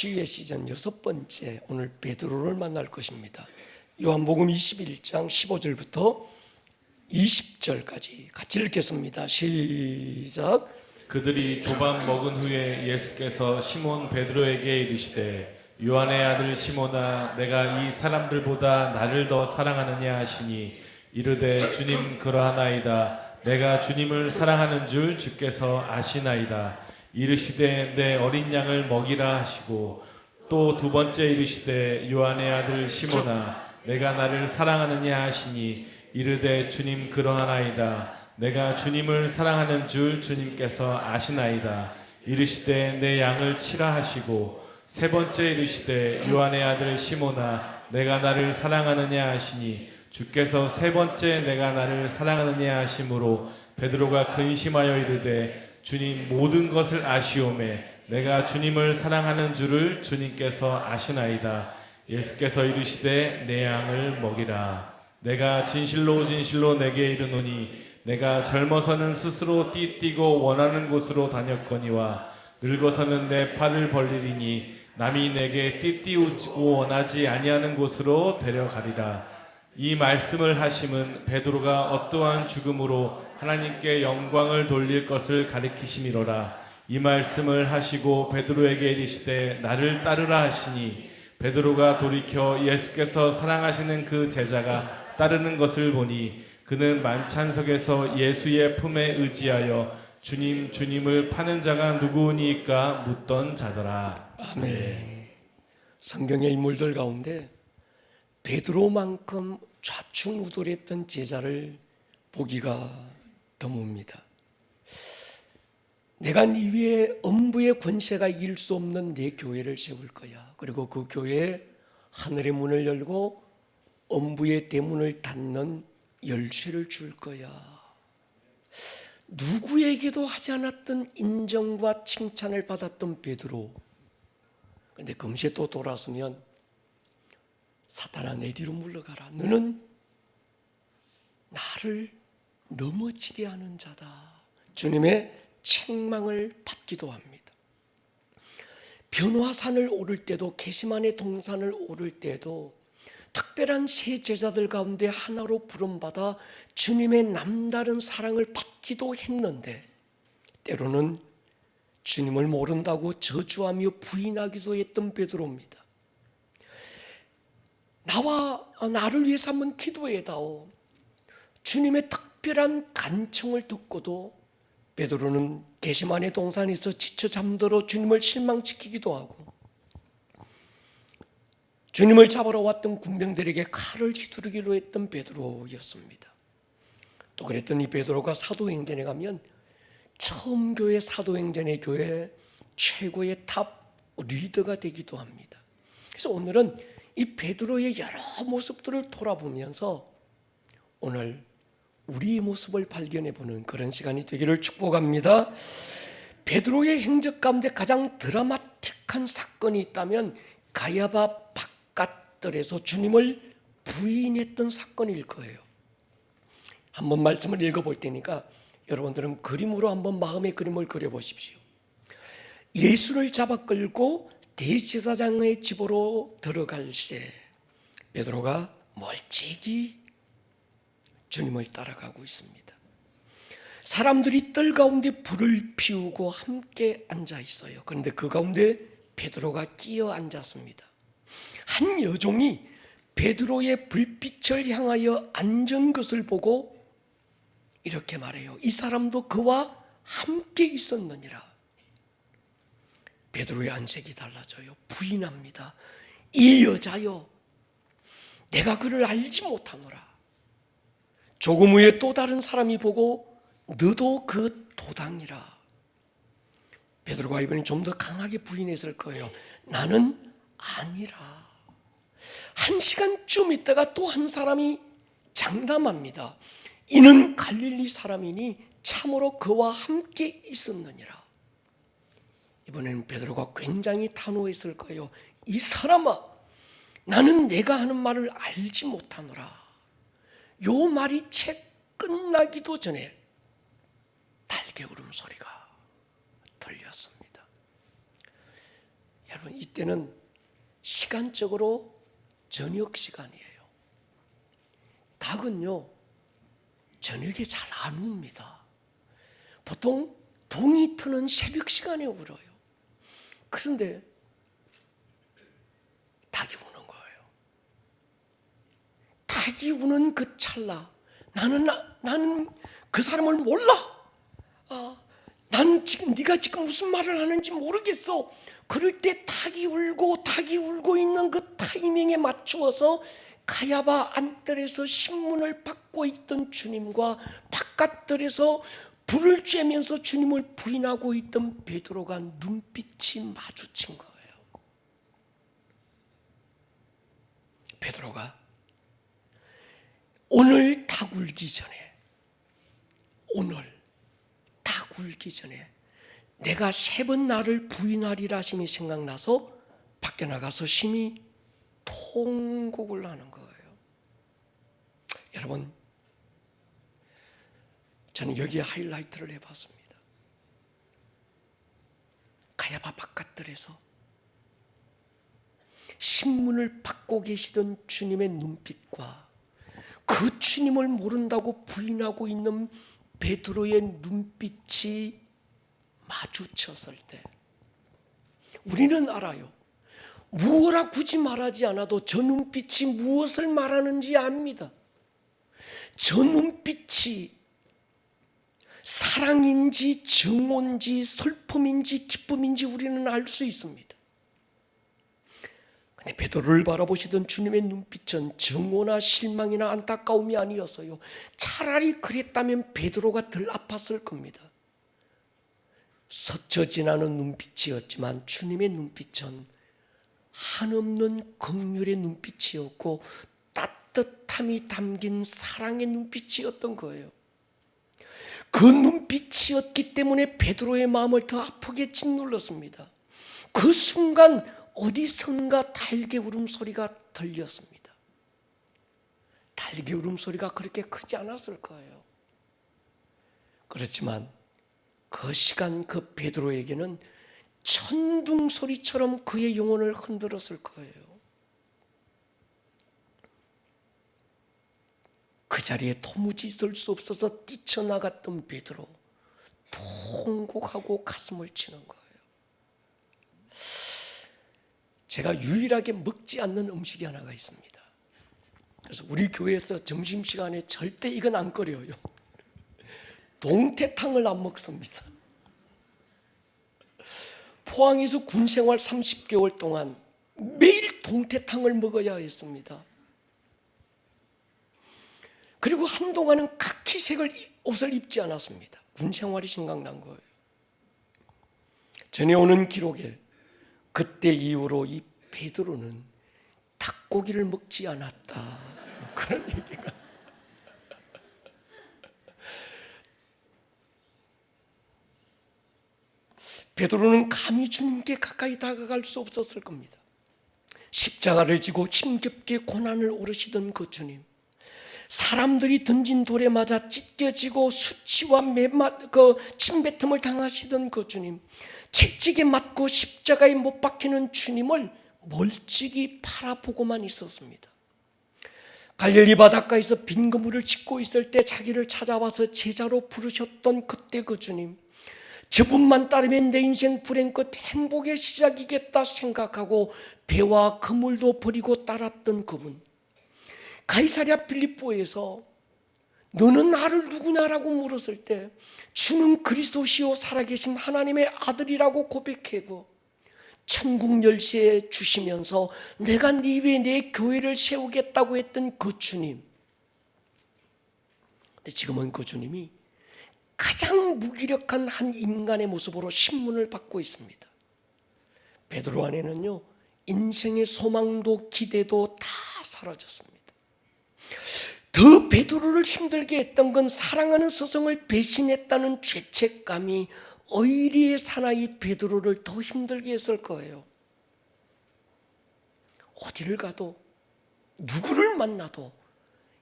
치유의 시즌 6번째, 오늘 베드로를 만날 것입니다. 요한복음 21장 15절부터 20절까지 같이 읽겠습니다. 시작. 그들이 조반 먹은 후에 예수께서 시몬 베드로에게 이르시되 요한의 아들 시몬아 내가 이 사람들보다 나를 더 사랑하느냐 하시니 이르되 주님 그러하나이다. 내가 주님을 사랑하는 줄 주께서 아시나이다. 이르시되 내 어린 양을 먹이라 하시고 또 두 번째 이르시되 요한의 아들 시몬아 내가 나를 사랑하느냐 하시니 이르되 주님 그러하나이다. 내가 주님을 사랑하는 줄 주님께서 아시나이다. 이르시되 내 양을 치라 하시고 세 번째 이르시되 요한의 아들 시몬아 내가 나를 사랑하느냐 하시니 주께서 세 번째 내가 나를 사랑하느냐 하심으로 베드로가 근심하여 이르되 주님 모든 것을 아시오매 내가 주님을 사랑하는 줄을 주님께서 아시나이다. 예수께서 이르시되 내 양을 먹이라. 내가 진실로 진실로 내게 이르노니 내가 젊어서는 스스로 띠뛰고 원하는 곳으로 다녔거니와 늙어서는 내 팔을 벌리리니 남이 내게 띠띠우고 원하지 아니하는 곳으로 데려가리라. 이 말씀을 하심은 베드로가 어떠한 죽음으로 하나님께 영광을 돌릴 것을 가리키심이로라. 이 말씀을 하시고 베드로에게 이르시되 나를 따르라 하시니 베드로가 돌이켜 예수께서 사랑하시는 그 제자가 따르는 것을 보니 그는 만찬석에서 예수의 품에 의지하여 주님 주님을 파는 자가 누구니까 묻던 자더라. 아멘. 성경의 인물들 가운데 베드로만큼 좌충우돌했던 제자를 보기가 드뭅니다. 내가 네 위에 엄부의 권세가 이길 수 없는 내 교회를 세울 거야. 그리고 그 교회에 하늘의 문을 열고 엄부의 대문을 닫는 열쇠를 줄 거야. 누구에게도 하지 않았던 인정과 칭찬을 받았던 베드로. 그런데 금세 또 돌아서면 사탄아 내 뒤로 물러가라. 너는 나를 넘어지게 하는 자다. 주님의 책망을 받기도 합니다. 변화산을 오를 때도 게시만의 동산을 오를 때도 특별한 세 제자들 가운데 하나로 부름받아 주님의 남다른 사랑을 받기도 했는데 때로는 주님을 모른다고 저주하며 부인하기도 했던 베드로입니다. 나를 위해서 한번 기도해다오. 주님의 특별한 간청을 듣고도 베드로는 게시만의 동산에서 지쳐 잠들어 주님을 실망시키기도 하고 주님을 잡으러 왔던 군병들에게 칼을 휘두르기로 했던 베드로였습니다. 또 그랬더니 베드로가 사도행전에 가면 처음 교회 사도행전의 교회 최고의 탑 리더가 되기도 합니다. 그래서 오늘은 이 베드로의 여러 모습들을 돌아보면서 오늘 우리의 모습을 발견해 보는 그런 시간이 되기를 축복합니다. 베드로의 행적 가운데 가장 드라마틱한 사건이 있다면 가야바 바깥들에서 주님을 부인했던 사건일 거예요. 한번 말씀을 읽어볼 테니까 여러분들은 그림으로 한번 마음의 그림을 그려보십시오. 예수를 잡아 끌고 대제사장의 집으로 들어갈 새 베드로가 멀찍이 주님을 따라가고 있습니다. 사람들이 뜰 가운데 불을 피우고 함께 앉아 있어요. 그런데 그 가운데 베드로가 끼어 앉았습니다. 한 여종이 베드로의 불빛을 향하여 앉은 것을 보고 이렇게 말해요. 이 사람도 그와 함께 있었느니라. 베드로의 안색이 달라져요. 부인합니다. 이 여자여, 내가 그를 알지 못하노라. 조금 후에 또 다른 사람이 보고 너도 그 도당이라. 베드로가 이번엔 좀 더 강하게 부인했을 거예요. 나는 아니라. 1시간쯤 있다가 또 한 사람이 장담합니다. 이는 갈릴리 사람이니 참으로 그와 함께 있었느니라. 이번에는 베드로가 굉장히 단호했을 거예요. 이 사람아, 나는 내가 하는 말을 알지 못하노라. 요 말이 채 끝나기도 전에 달개 울음소리가 들렸습니다. 여러분, 이때는 시간적으로 저녁 시간이에요. 닭은요, 저녁에 잘 안 웁니다. 보통 동이 트는 새벽 시간에 울어요. 그런데 닭이 우는 거예요. 닭이 우는 그 찰나, 나는 그 사람을 몰라. 난 지금 네가 지금 무슨 말을 하는지 모르겠어. 그럴 때 닭이 울고 있는 그 타이밍에 맞추어서 가야바 안뜰에서 신문을 받고 있던 주님과 바깥뜰에서 불을 쬐면서 주님을 부인하고 있던 베드로가 눈빛이 마주친 거예요. 베드로가 오늘 닭 울기 전에 내가 3번 나를 부인하리라 하심이 생각나서 밖에 나가서 심히 통곡을 하는 거예요. 여러분, 저는 여기에 하이라이트를 해봤습니다. 가야바 바깥들에서 신문을 받고 계시던 주님의 눈빛과 그 주님을 모른다고 부인하고 있는 베드로의 눈빛이 마주쳤을 때 우리는 알아요. 무엇라 굳이 말하지 않아도 저 눈빛이 무엇을 말하는지 압니다. 저 눈빛이 사랑인지 증오인지 슬픔인지 기쁨인지 우리는 알 수 있습니다. 근데 베드로를 바라보시던 주님의 눈빛은 증오나 실망이나 안타까움이 아니었어요. 차라리 그랬다면 베드로가 덜 아팠을 겁니다. 스쳐 지나는 눈빛이었지만 주님의 눈빛은 한없는 긍휼의 눈빛이었고 따뜻함이 담긴 사랑의 눈빛이었던 거예요. 그 눈빛이었기 때문에 베드로의 마음을 더 아프게 짓눌렀습니다. 그 순간 어디선가 달개 울음소리가 들렸습니다. 달개 울음소리가 그렇게 크지 않았을 거예요. 그렇지만 그 시간 그 베드로에게는 천둥 소리처럼 그의 영혼을 흔들었을 거예요. 그 자리에 도무지 있을 수 없어서 뛰쳐나갔던 베드로, 통곡하고 가슴을 치는 거예요. 제가 유일하게 먹지 않는 음식이 하나가 있습니다. 그래서 우리 교회에서 점심시간에 절대 이건 안 끓여요. 동태탕을 안 먹습니다. 포항에서 군생활 30개월 동안 매일 동태탕을 먹어야 했습니다. 그리고 한동안은 카키색을 옷을 입지 않았습니다. 군생활이 생각난 거예요. 전해오는 기록에 그때 이후로 이 베드로는 닭고기를 먹지 않았다, 그런 얘기가. 베드로는 감히 주님께 가까이 다가갈 수 없었을 겁니다. 십자가를 지고 힘겹게 고난을 오르시던 그 주님, 사람들이 던진 돌에 맞아 찢겨지고 수치와 침뱉음을 당하시던 그 주님, 채찍에 맞고 십자가에 못 박히는 주님을 멀찍이 바라보고만 있었습니다. 갈릴리 바닷가에서 빈 그물을 짚고 있을 때 자기를 찾아와서 제자로 부르셨던 그때 그 주님, 저분만 따르면 내 인생 불행 끝 행복의 시작이겠다 생각하고 배와 그물도 버리고 따랐던 그분, 가이사랴 빌립보에서 너는 나를 누구냐라고 물었을 때 주는 그리스도시요 살아계신 하나님의 아들이라고 고백하고 천국 열쇠 주시면서 내가 네 위에 내 교회를 세우겠다고 했던 그 주님, 근데 지금은 그 주님이 가장 무기력한 한 인간의 모습으로 신문을 받고 있습니다. 베드로 안에는요, 인생의 소망도 기대도 다 사라졌습니다. 더 베드로를 힘들게 했던 건 사랑하는 스승을 배신했다는 죄책감이 의리의 사나이 베드로를 더 힘들게 했을 거예요. 어디를 가도 누구를 만나도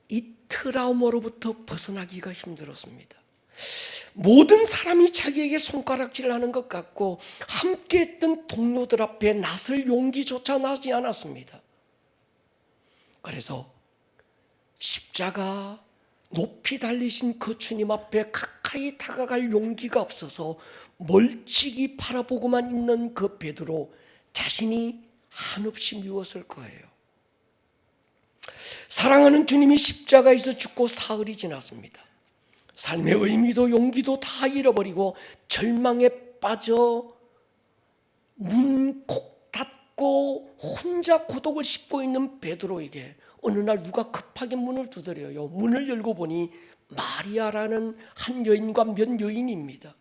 이 트라우마로부터 벗어나기가 힘들었습니다. 모든 사람이 자기에게 손가락질을 하는 것 같고 함께했던 동료들 앞에 나설 용기조차 나지 않았습니다. 그래서 십자가 높이 달리신 그 주님 앞에 가까이 다가갈 용기가 없어서 멀찍이 바라보고만 있는 그 베드로 자신이 한없이 미웠을 거예요. 사랑하는 주님이 십자가에서 죽고 사흘이 지났습니다. 삶의 의미도 용기도 다 잃어버리고 절망에 빠져 문 콕 닫고 혼자 고독을 씹고 있는 베드로에게 어느 날 누가 급하게 문을 두드려요. 문을 열고 보니 마리아라는 한 여인과 몇 여인입니다.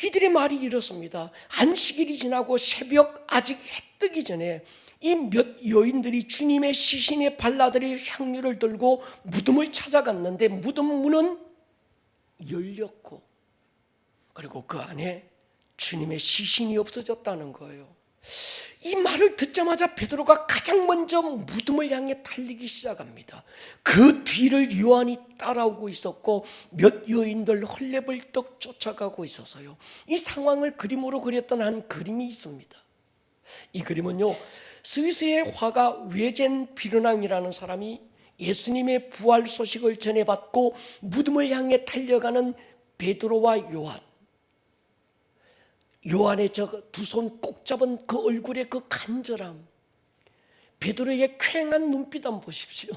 이들의 말이 이렇습니다. 안식일이 지나고 새벽 아직 해 뜨기 전에 이 몇 여인들이 주님의 시신에 발라드릴 향유를 들고 무덤을 찾아갔는데 무덤 문은 열렸고 그리고 그 안에 주님의 시신이 없어졌다는 거예요. 이 말을 듣자마자 베드로가 가장 먼저 무덤을 향해 달리기 시작합니다. 그 뒤를 요한이 따라오고 있었고 몇 여인들 헐레벌떡 쫓아가고 있어서요. 이 상황을 그림으로 그렸던 한 그림이 있습니다. 이 그림은요, 스위스의 화가 외젠 비르낭이라는 사람이 예수님의 부활 소식을 전해받고 무덤을 향해 달려가는 베드로와 요한, 요한의 저 두 손 꼭 잡은 그 얼굴의 그 간절함, 베드로에게 쾌행한 눈빛 한번 보십시오.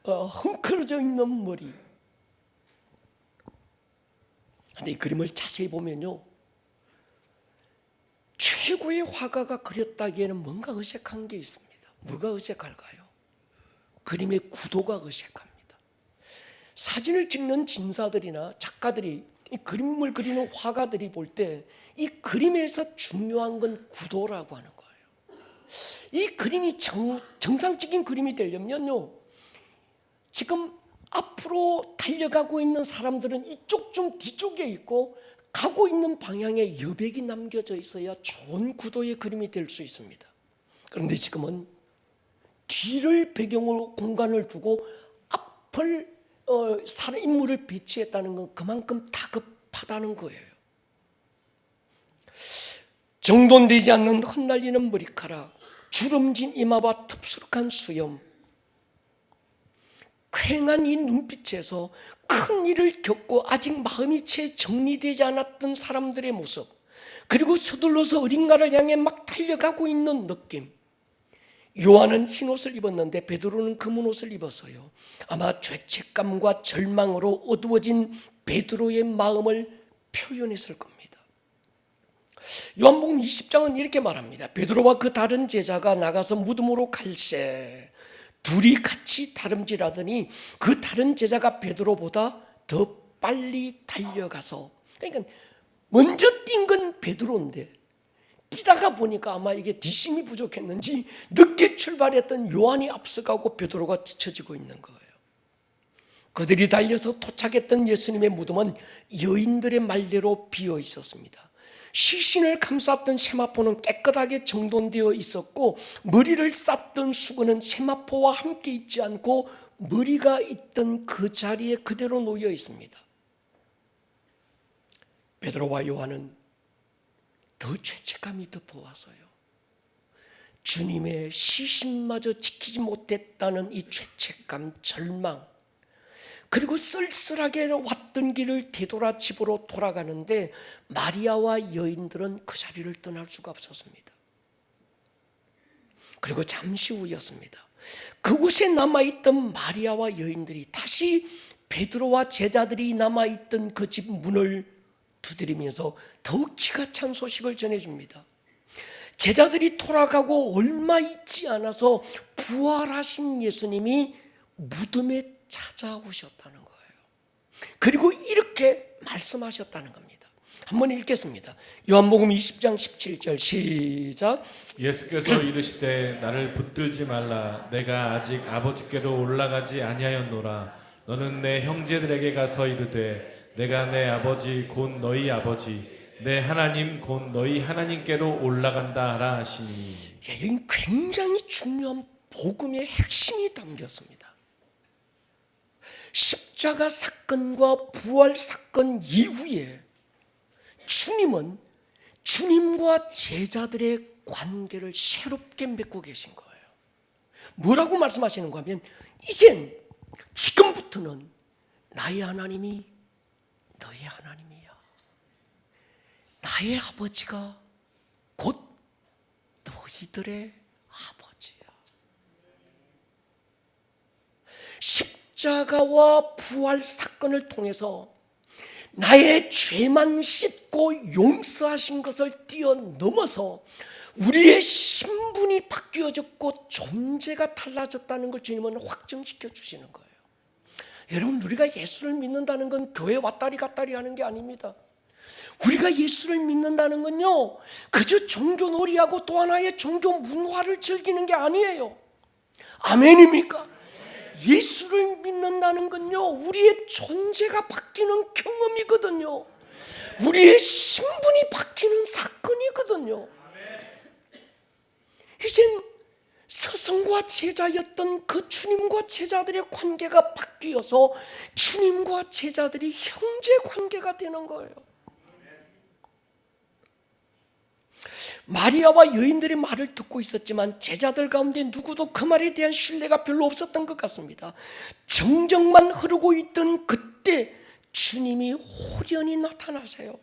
헝클어져 있는 머리. 근데 이 그림을 자세히 보면요, 최고의 화가가 그렸다기에는 뭔가 어색한 게 있습니다. 뭐가 어색할까요? 그림의 구도가 어색합니다. 사진을 찍는 진사들이나 작가들이 이 그림을 그리는 화가들이 볼 때 이 그림에서 중요한 건 구도라고 하는 거예요. 이 그림이 정상적인 그림이 되려면요, 지금 앞으로 달려가고 있는 사람들은 이쪽 좀 뒤쪽에 있고 가고 있는 방향에 여백이 남겨져 있어야 좋은 구도의 그림이 될 수 있습니다. 그런데 지금은 뒤를 배경으로 공간을 두고 앞을 인물을 배치했다는 건 그만큼 다급하다는 거예요. 정돈되지 않는 흩날리는 머리카락, 주름진 이마와 텁수룩한 수염, 쾌행한 이 눈빛에서 큰 일을 겪고 아직 마음이 채 정리되지 않았던 사람들의 모습, 그리고 서둘러서 어딘가를 향해 막 달려가고 있는 느낌. 요한은 흰옷을 입었는데 베드로는 검은 옷을 입었어요. 아마 죄책감과 절망으로 어두워진 베드로의 마음을 표현했을 겁니다. 요한복음 20장은 이렇게 말합니다. 베드로와 그 다른 제자가 나가서 무덤으로 갈새 둘이 같이 다름질하더니 그 다른 제자가 베드로보다 더 빨리 달려가서, 그러니까 먼저 뛴 건 베드로인데 뛰다가 보니까 아마 이게 뒷심이 부족했는지 늦게 출발했던 요한이 앞서가고 베드로가 뒤처지고 있는 거예요. 그들이 달려서 도착했던 예수님의 무덤은 여인들의 말대로 비어 있었습니다. 시신을 감쌌던 세마포는 깨끗하게 정돈되어 있었고 머리를 쌌던 수건은 세마포와 함께 있지 않고 머리가 있던 그 자리에 그대로 놓여 있습니다. 베드로와 요한은 더 죄책감이 덮어와서요, 주님의 시신마저 지키지 못했다는 이 죄책감, 절망, 그리고 쓸쓸하게 왔던 길을 되돌아 집으로 돌아가는데 마리아와 여인들은 그 자리를 떠날 수가 없었습니다. 그리고 잠시 후였습니다. 그곳에 남아있던 마리아와 여인들이 다시 베드로와 제자들이 남아있던 그 집 문을 두드리면서 더욱 기가 찬 소식을 전해줍니다. 제자들이 돌아가고 얼마 있지 않아서 부활하신 예수님이 무덤에 찾아오셨다는 거예요. 그리고 이렇게 말씀하셨다는 겁니다. 한번 읽겠습니다. 요한복음 20장 17절 시작. 예수께서 이르시되 나를 붙들지 말라. 내가 아직 아버지께로 올라가지 아니하였노라. 너는 내 형제들에게 가서 이르되 내가 내 아버지 곧 너희 아버지 내 하나님 곧 너희 하나님께로 올라간다 하라 하시니. 여기 굉장히 중요한 복음의 핵심이 담겼습니다. 십자가 사건과 부활 사건 이후에 주님은 주님과 제자들의 관계를 새롭게 맺고 계신 거예요. 뭐라고 말씀하시는가 하면 이젠 지금부터는 나의 하나님이 너의 하나님이야. 나의 아버지가 곧 너희들의 아버지야. 십자가와 부활 사건을 통해서 나의 죄만 씻고 용서하신 것을 뛰어넘어서 우리의 신분이 바뀌어졌고 존재가 달라졌다는 걸 주님은 확정시켜 주시는 거예요. 여러분, 우리가 예수를 믿는다는 건 교회 왔다리 갔다리 하는 게 아닙니다. 우리가 예수를 믿는다는 건요, 그저 종교놀이하고 또 하나의 종교 문화를 즐기는 게 아니에요. 아멘입니까? 예수를 믿는다는 건요, 우리의 존재가 바뀌는 경험이거든요. 우리의 신분이 바뀌는 사건이거든요. 이젠 스승과 제자였던 그 주님과 제자들의 관계가 바뀌어서 주님과 제자들이 형제 관계가 되는 거예요. 마리아와 여인들의 말을 듣고 있었지만 제자들 가운데 누구도 그 말에 대한 신뢰가 별로 없었던 것 같습니다. 정적만 흐르고 있던 그때 주님이 호련히 나타나세요.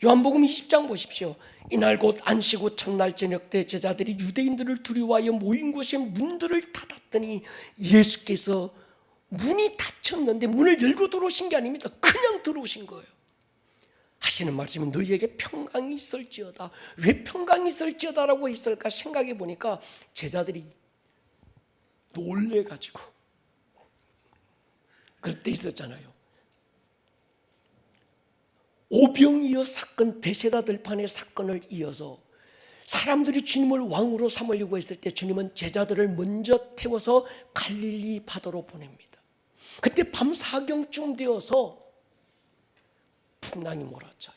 요한복음 20장 보십시오. 이날 곧 안식 후 첫날 저녁 때 제자들이 유대인들을 두려워하여 모인 곳에 문들을 닫았더니 예수께서 문이 닫혔는데 문을 열고 들어오신 게 아닙니다. 그냥 들어오신 거예요. 하시는 말씀은 너희에게 평강이 있을지어다. 왜 평강이 있을지어다라고 했을까 생각해 보니까 제자들이 놀래가지고 그럴 때 있었잖아요. 오병이어 사건, 베세다 들판의 사건을 이어서 사람들이 주님을 왕으로 삼으려고 했을 때 주님은 제자들을 먼저 태워서 갈릴리 바다로 보냅니다. 그때 밤 사경쯤 되어서 풍랑이 몰아쳐요.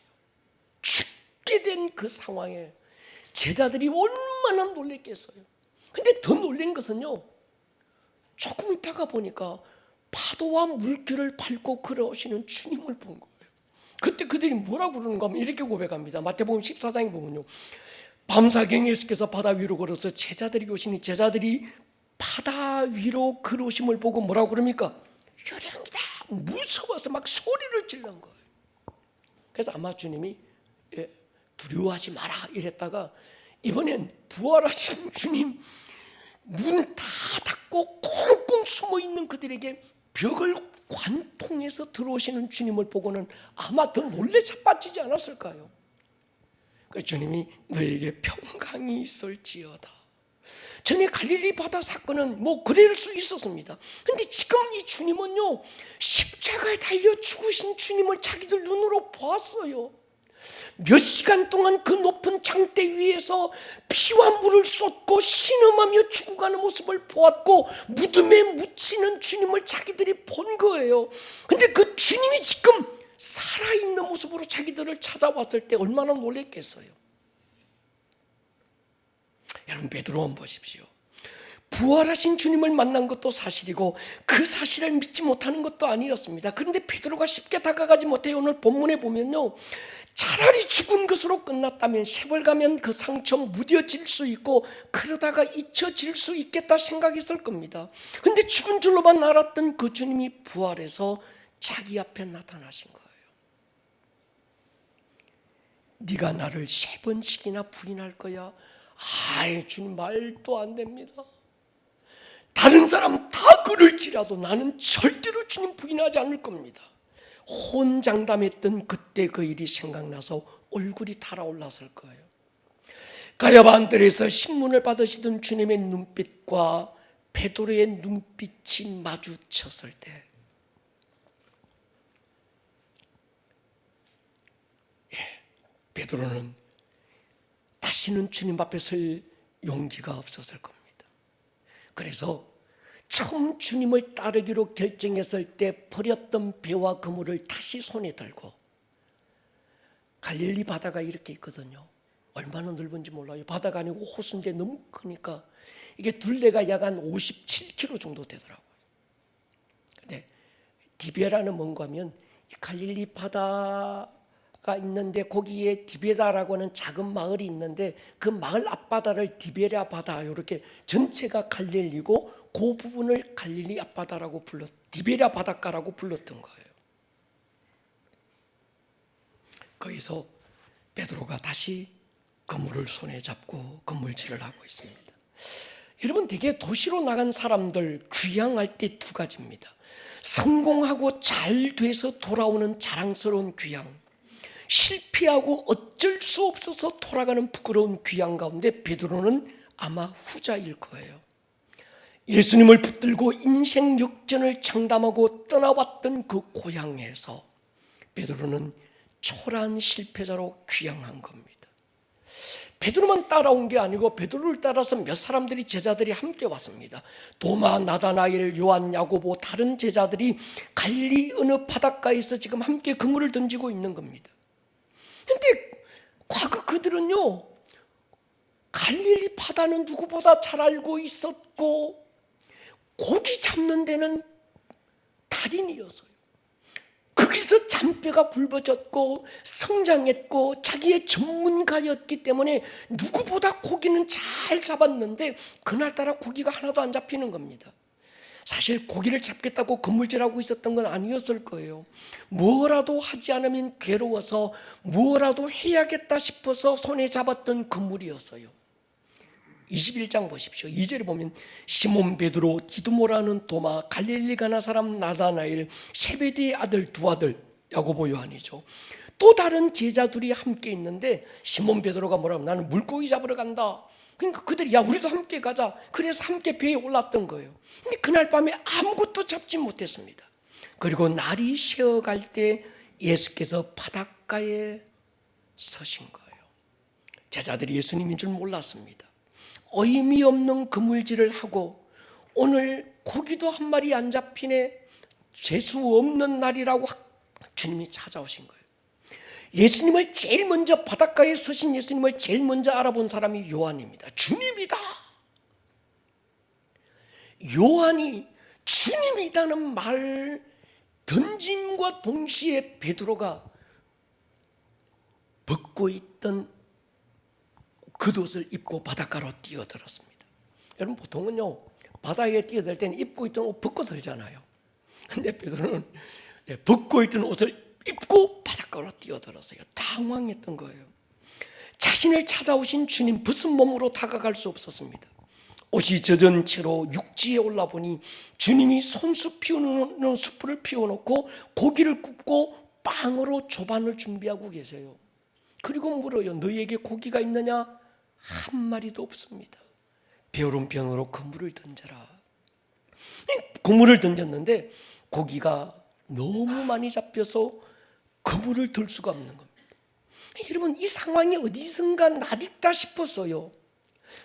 죽게 된 그 상황에 제자들이 얼마나 놀랬겠어요. 근데 더 놀란 것은요, 조금 있다가 보니까 파도와 물결을 밟고 걸어오시는 주님을 본 거예요. 그때 그들이 뭐라고 그러는가 하면 이렇게 고백합니다. 마태복음 14장에 보면요, 밤사경에 예수께서 바다 위로 걸어서 제자들이 오시니 제자들이 바다 위로 걸어오심을 보고 뭐라고 그럽니까? 요령이다. 무서워서 막 소리를 지른 거예요. 그래서 아마 주님이 두려워하지 마라 이랬다가 이번엔 부활하신 주님 문 다 닫고 꽁꽁 숨어있는 그들에게 벽을 관통해서 들어오시는 주님을 보고는 아마 더 놀래 자빠지지 않았을까요? 그 주님이 너에게 평강이 있을지어다. 전에 갈릴리 바다 사건은 뭐 그럴 수 있었습니다. 근데 지금 이 주님은요, 십자가에 달려 죽으신 주님을 자기들 눈으로 보았어요. 몇 시간 동안 그 높은 장대 위에서 피와 물을 쏟고 신음하며 죽어가는 모습을 보았고 무덤에 묻히는 주님을 자기들이 본 거예요. 근데 그 주님이 지금 살아있는 모습으로 자기들을 찾아왔을 때 얼마나 놀랬겠어요. 여러분, 베드로 한번 보십시오. 부활하신 주님을 만난 것도 사실이고 그 사실을 믿지 못하는 것도 아니었습니다. 그런데 베드로가 쉽게 다가가지 못해요. 오늘 본문에 보면요, 차라리 죽은 것으로 끝났다면 세월 가면 그 상처 무뎌질 수 있고 그러다가 잊혀질 수 있겠다 생각했을 겁니다. 근데 죽은 줄로만 알았던 그 주님이 부활해서 자기 앞에 나타나신 거예요. 네가 나를 3번씩이나 부인할 거야. 아이, 주님 말도 안 됩니다. 다른 사람 다 그럴지라도 나는 절대로 주님 부인하지 않을 겁니다. 혼장담했던 그때 그 일이 생각나서 얼굴이 달아올랐을 거예요. 가야바 안뜰에서 신문을 받으시던 주님의 눈빛과 베드로의 눈빛이 마주쳤을 때, 베드로는 다시는 주님 앞에 설 용기가 없었을 겁니다. 그래서 처음 주님을 따르기로 결정했을 때 버렸던 배와 그물을 다시 손에 들고, 갈릴리 바다가 이렇게 있거든요. 얼마나 넓은지 몰라요. 바다가 아니고 호수인데 너무 크니까 이게 둘레가 약 한 57km 정도 되더라고요. 근데 디베라는 뭔가 하면 이 갈릴리 바다가 있는데 거기에 디베다라고 하는 작은 마을이 있는데 그 마을 앞바다를 디베랴 바다, 이렇게 전체가 갈릴리고 그 부분을 갈릴리 앞바다라고 디베랴 바닷가라고 불렀던 거예요. 거기서 베드로가 다시 그물을 손에 잡고 그물질을 하고 있습니다. 여러분, 되게 도시로 나간 사람들 귀향할 때 두 가지입니다. 성공하고 잘 돼서 돌아오는 자랑스러운 귀향, 실패하고 어쩔 수 없어서 돌아가는 부끄러운 귀향 가운데 베드로는 아마 후자일 거예요. 예수님을 붙들고 인생 역전을 장담하고 떠나왔던 그 고향에서 베드로는 초라한 실패자로 귀향한 겁니다. 베드로만 따라온 게 아니고 베드로를 따라서 몇 사람들이, 제자들이 함께 왔습니다. 도마, 나다나엘, 요한, 야고보, 다른 제자들이 갈릴리 어느 바닷가에서 지금 함께 그물을 던지고 있는 겁니다. 근데 과거 그들은요, 갈릴리 바다는 누구보다 잘 알고 있었고 고기 잡는 데는 달인이었어요. 거기서 잔뼈가 굵어졌고 성장했고 자기의 전문가였기 때문에 누구보다 고기는 잘 잡았는데 그날따라 고기가 하나도 안 잡히는 겁니다. 사실 고기를 잡겠다고 그물질하고 있었던 건 아니었을 거예요. 뭐라도 하지 않으면 괴로워서 뭐라도 해야겠다 싶어서 손에 잡았던 그물이었어요. 21장 보십시오. 2절에 보면 시몬 베드로, 디두모라는 도마, 갈릴리 가나 사람 나다나엘, 세베대의 아들 두 아들 야고보, 요한이죠. 또 다른 제자들이 함께 있는데 시몬 베드로가 뭐라고, 나는 물고기 잡으러 간다. 그러니까 그들이 야 우리도 함께 가자. 그래서 함께 배에 올랐던 거예요. 근데 그날 밤에 아무것도 잡지 못했습니다. 그리고 날이 새어갈 때 예수께서 바닷가에 서신 거예요. 제자들이 예수님인 줄 몰랐습니다. 의미 없는 그물질을 하고 오늘 고기도 한 마리 안 잡히네, 재수 없는 날이라고 주님이 찾아오신 거예요. 예수님을 제일 먼저, 바닷가에 서신 예수님을 제일 먼저 알아본 사람이 요한입니다. 주님이다. 요한이 주님이다는 말 던짐과 동시에 베드로가 벗고 있던 겉옷을 입고 바닷가로 뛰어들었습니다. 여러분, 보통은요 바다에 뛰어들 때는 입고 있던 옷 벗고 들잖아요. 근데 베드로는 벗고 있던 옷을 입고 바닷가로 뛰어들었어요. 당황했던 거예요. 자신을 찾아오신 주님, 벗은 몸으로 다가갈 수 없었습니다. 옷이 젖은 채로 육지에 올라보니 주님이 손수 피우는 숯불을 피워놓고 고기를 굽고 빵으로 조반을 준비하고 계세요. 그리고 물어요. 너희에게 고기가 있느냐? 한 마리도 없습니다. 배오른편으로 그물을 던져라. 그물을 던졌는데 고기가 너무 많이 잡혀서 그물을 들 수가 없는 겁니다. 여러분, 이 상황이 어디선가 낯익다 싶었어요.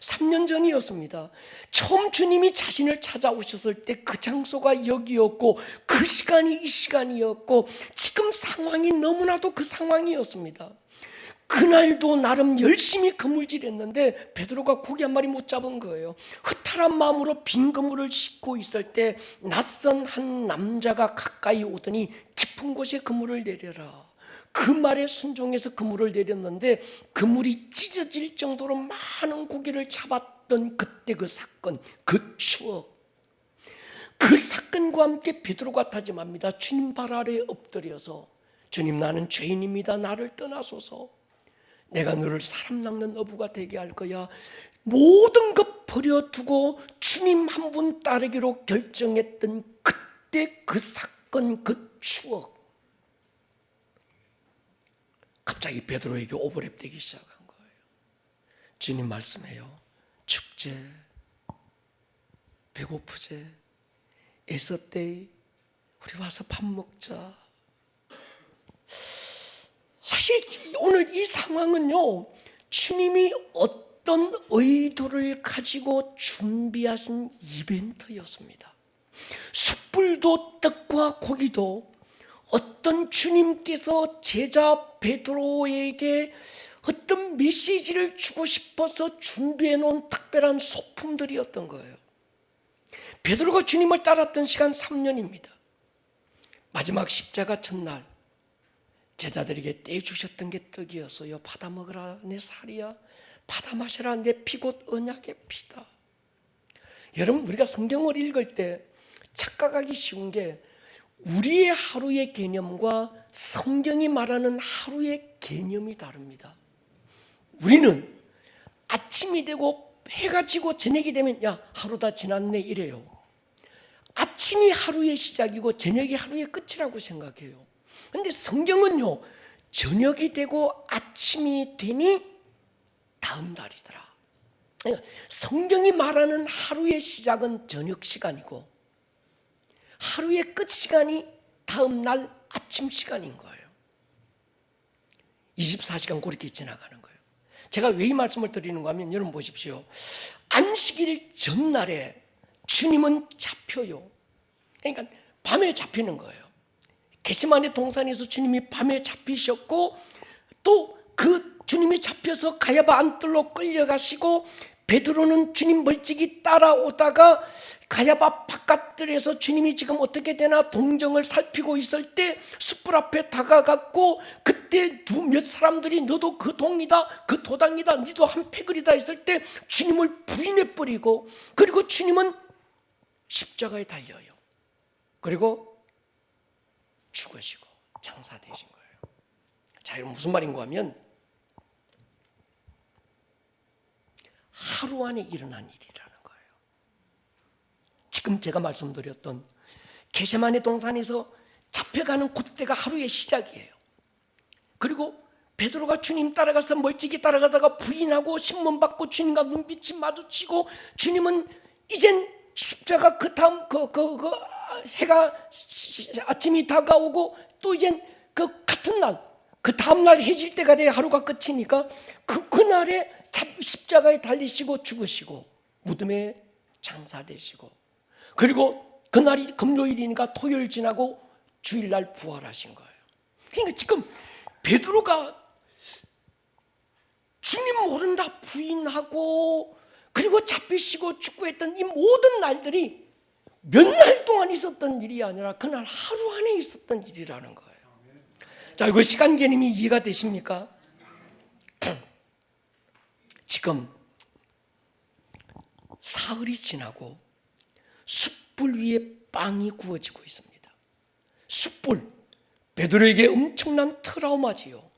3년 전이었습니다. 처음 주님이 자신을 찾아오셨을 때 그 장소가 여기였고 그 시간이 이 시간이었고 지금 상황이 너무나도 그 상황이었습니다. 그날도 나름 열심히 그물질했는데 베드로가 고기 한 마리 못 잡은 거예요. 허탈한 마음으로 빈 그물을 싣고 있을 때 낯선 한 남자가 가까이 오더니 깊은 곳에 그물을 내려라. 그 말에 순종해서 그물을 내렸는데 그물이 찢어질 정도로 많은 고기를 잡았던 그때 그 사건, 그 추억, 그 사건과 함께 베드로가 다짐합니다. 주님 발 아래에 엎드려서 주님, 나는 죄인입니다. 나를 떠나소서. 내가 너를 사람 낚는 어부가 되게 할 거야. 모든 것 버려두고 주님 한 분 따르기로 결정했던 그때 그 사건, 그 추억, 갑자기 베드로에게 오버랩되기 시작한 거예요. 주님 말씀해요. 춥제, 배고프제, 애썼대, 우리 와서 밥 먹자. 사실 오늘 이 상황은요, 주님이 어떤 의도를 가지고 준비하신 이벤트였습니다. 숯불도 떡과 고기도 어떤 주님께서 제자 베드로에게 어떤 메시지를 주고 싶어서 준비해 놓은 특별한 소품들이었던 거예요. 베드로가 주님을 따랐던 시간 3년입니다. 마지막 십자가 첫날 제자들에게 떼주셨던 게 떡이었어요. 받아 먹으라 내 살이야, 받아 마셔라 내 피 곧 언약의 피다. 여러분, 우리가 성경을 읽을 때 착각하기 쉬운 게 우리의 하루의 개념과 성경이 말하는 하루의 개념이 다릅니다. 우리는 아침이 되고 해가 지고 저녁이 되면 야, 하루 다 지났네 이래요. 아침이 하루의 시작이고 저녁이 하루의 끝이라고 생각해요. 그런데 성경은요, 저녁이 되고 아침이 되니 다음 날이더라. 성경이 말하는 하루의 시작은 저녁 시간이고 하루의 끝 시간이 다음 날 아침 시간인 거예요. 24시간 그렇게 지나가는 거예요. 제가 왜 이 말씀을 드리는가 하면 여러분 보십시오. 안식일 전날에 주님은 잡혀요. 그러니까 밤에 잡히는 거예요. 겟세마네 동산에서 주님이 밤에 잡히셨고 또 그 주님이 잡혀서 가야바 안뜰로 끌려가시고 베드로는 주님 멀찍이 따라오다가 가야바 바깥들에서 주님이 지금 어떻게 되나 동정을 살피고 있을 때 숯불 앞에 다가갔고 그때 몇 사람들이 너도 그 동이다 그 도당이다 니도 한 패거리다 했을 때 주님을 부인해버리고 그리고 주님은 십자가에 달려요. 그리고 죽으시고 장사되신 거예요. 자, 이건 무슨 말인가 하면 하루 안에 일어난 일이라는 거예요. 지금 제가 말씀드렸던 겟세마네 동산에서 잡혀가는 그때가 하루의 시작이에요. 그리고 베드로가 주님 따라가서 멀찍이 따라가다가 부인하고 신문받고 주님과 눈빛이 마주치고 주님은 이젠 십자가 그 다음 해가 아침이 다가오고 또 이젠 그 같은 날 그 다음 날 해질 때가 돼야 하루가 끝이니까 그날에 십자가에 달리시고 죽으시고 무덤에 장사되시고 그리고 그날이 금요일이니까 토요일 지나고 주일날 부활하신 거예요. 그러니까 지금 베드로가 주님 모른다 부인하고 그리고 잡히시고 죽고했던 이 모든 날들이 몇 날 동안 있었던 일이 아니라 그날 하루 안에 있었던 일이라는 거예요. 자, 이거 시간 개념이 이해가 되십니까? 지금 사흘이 지나고 숯불 위에 빵이 구워지고 있습니다. 숯불, 베드로에게 엄청난 트라우마지요.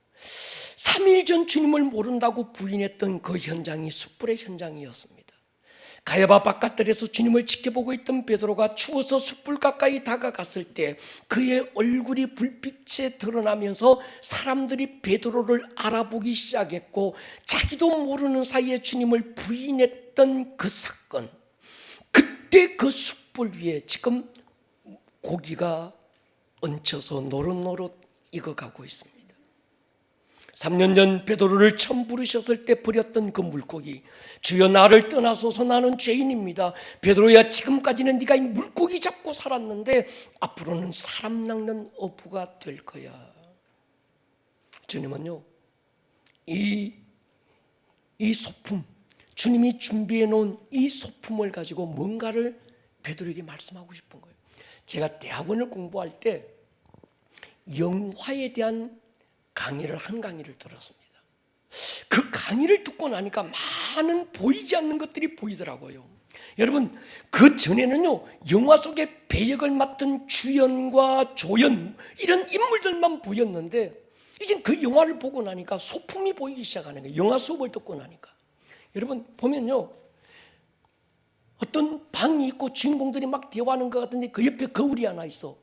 3일 전 주님을 모른다고 부인했던 그 현장이 숯불의 현장이었습니다. 가야바 바깥들에서 주님을 지켜보고 있던 베드로가 추워서 숯불 가까이 다가갔을 때 그의 얼굴이 불빛에 드러나면서 사람들이 베드로를 알아보기 시작했고 자기도 모르는 사이에 주님을 부인했던 그 사건, 그때 그 숯불 위에 지금 고기가 얹혀서 노릇노릇 익어가고 있습니다. 3년 전 베드로를 처음 부르셨을 때 버렸던 그 물고기, 주여 나를 떠나소서 나는 죄인입니다. 베드로야 지금까지는 네가 이 물고기 잡고 살았는데 앞으로는 사람 낚는 어부가 될 거야. 주님은요 이 소품, 주님이 준비해 놓은 이 소품을 가지고 뭔가를 베드로에게 말씀하고 싶은 거예요. 제가 대학원을 공부할 때 영화에 대한 한 강의를 들었습니다. 그 강의를 듣고 나니까 많은 보이지 않는 것들이 보이더라고요. 여러분, 그 전에는요 영화 속에 배역을 맡은 주연과 조연 이런 인물들만 보였는데 이제 그 영화를 보고 나니까 소품이 보이기 시작하는 거예요. 영화 수업을 듣고 나니까. 여러분 보면요 어떤 방이 있고 주인공들이 막 대화하는 것 같은데 그 옆에 거울이 하나 있어.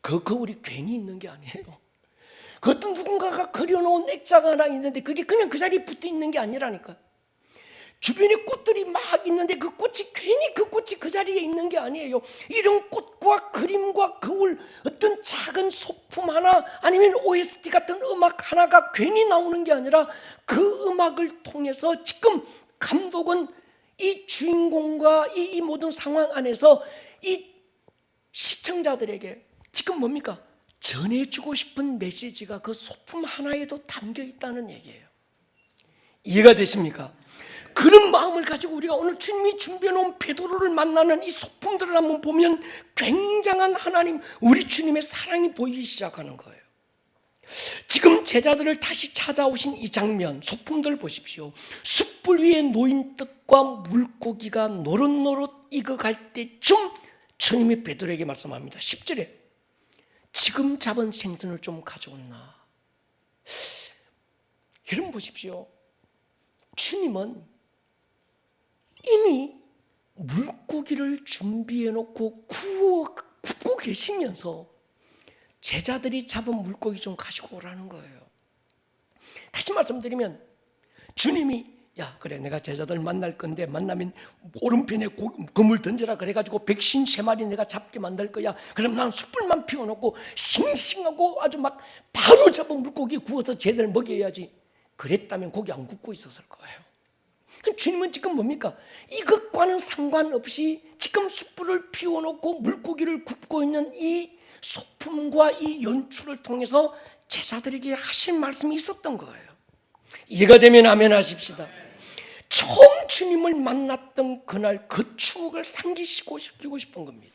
그 거울이 괜히 있는 게 아니에요. 그 어떤 누군가가 그려놓은 액자가 하나 있는데 그게 그냥 그 자리에 붙어 있는 게 아니라니까. 주변에 꽃들이 막 있는데 그 꽃이 괜히 그 꽃이 그 자리에 있는 게 아니에요. 이런 꽃과 그림과 거울, 어떤 작은 소품 하나 아니면 OST 같은 음악 하나가 괜히 나오는 게 아니라 그 음악을 통해서 지금 감독은 이 주인공과 이 모든 상황 안에서 이 시청자들에게 지금 뭡니까? 전해주고 싶은 메시지가 그 소품 하나에도 담겨 있다는 얘기예요. 이해가 되십니까? 그런 마음을 가지고 우리가 오늘 주님이 준비해 놓은 베드로를 만나는 이 소품들을 한번 보면 굉장한 하나님, 우리 주님의 사랑이 보이기 시작하는 거예요. 지금 제자들을 다시 찾아오신 이 장면, 소품들 보십시오. 숯불 위에 놓인 떡과 물고기가 노릇노릇 익어갈 때쯤 주님이 베드로에게 말씀합니다. 10절에 지금 잡은 생선을 좀 가져온나. 여러분 보십시오. 주님은 이미 물고기를 준비해 놓고 굽고 계시면서 제자들이 잡은 물고기 좀 가지고 오라는 거예요. 다시 말씀드리면 주님이 야 그래 내가 제자들 만날 건데 만나면 오른편에 그물 던져라 그래가지고 백신 3마리 내가 잡게 만들 거야. 그럼 난 숯불만 피워놓고 싱싱하고 아주 막 바로 잡은 물고기 구워서 제대로 먹여야지. 그랬다면 고기 안 굽고 있었을 거예요. 주님은 지금 뭡니까? 이것과는 상관없이 지금 숯불을 피워놓고 물고기를 굽고 있는 이 소품과 이 연출을 통해서 제자들에게 하신 말씀이 있었던 거예요. 이해가 되면 아멘 하십시다. 처음 주님을 만났던 그날 그 추억을 상기시키고 싶은 겁니다.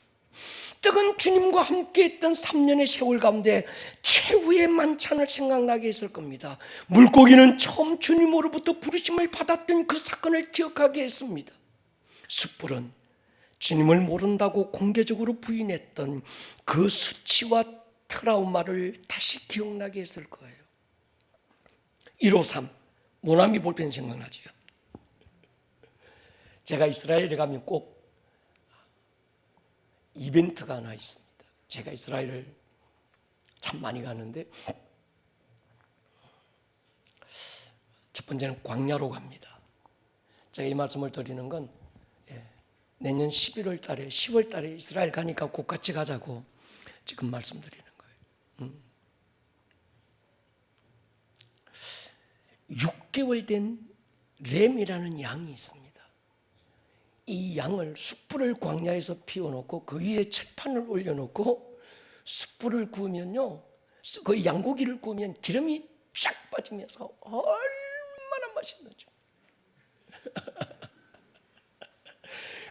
떡은 주님과 함께 했던 3년의 세월 가운데 최후의 만찬을 생각나게 했을 겁니다. 물고기는 처음 주님으로부터 부르심을 받았던 그 사건을 기억하게 했습니다. 숯불은 주님을 모른다고 공개적으로 부인했던 그 수치와 트라우마를 다시 기억나게 했을 거예요. 153 모나미 볼펜 생각나지요. 제가 이스라엘에 가면 꼭 이벤트가 하나 있습니다. 제가 이스라엘을 참 많이 가는데 첫 번째는 광야로 갑니다. 제가 이 말씀을 드리는 건 내년 11월 달에 10월 달에 이스라엘 가니까 꼭 같이 가자고 지금 말씀드리는 거예요. 6개월 된 램이라는 양이 있습니다. 이 양을 숯불을 광야에서 피워놓고 그 위에 철판을 올려놓고 숯불을 구우면요, 그 양고기를 구우면 기름이 쫙 빠지면서 얼마나 맛있는지.